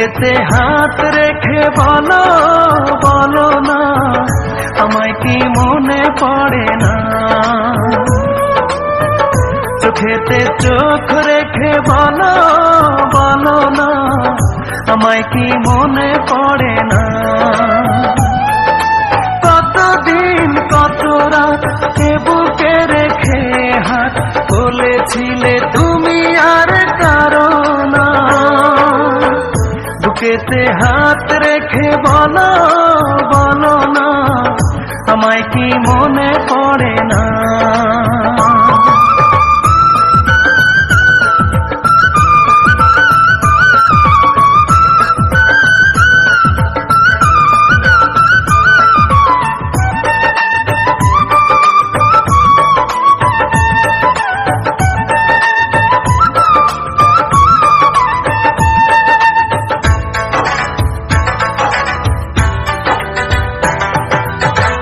বুকেতে হাত রেখে বলো বলো না, আমায় কি মনে পড়ে না? চোখেতে চোখ রেখে বলো বলো না, আমায় কি মনে পড়ে না? কতদিন কত রাত এ বুকে রেখে হাত বলেছিলে তুমি আর কারো না। বুকেতে হাত রেখে বলো বলো না, আমায় কি মনে পড়ে না?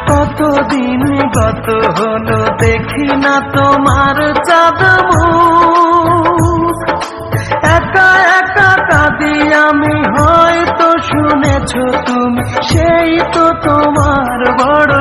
কতদিন গত হলো দেখি না তোমার চাঁদ মুখ, একা একা কাঁদি আমি, হয়তো শুনেছ তুমি, সেই তো তোমার বড়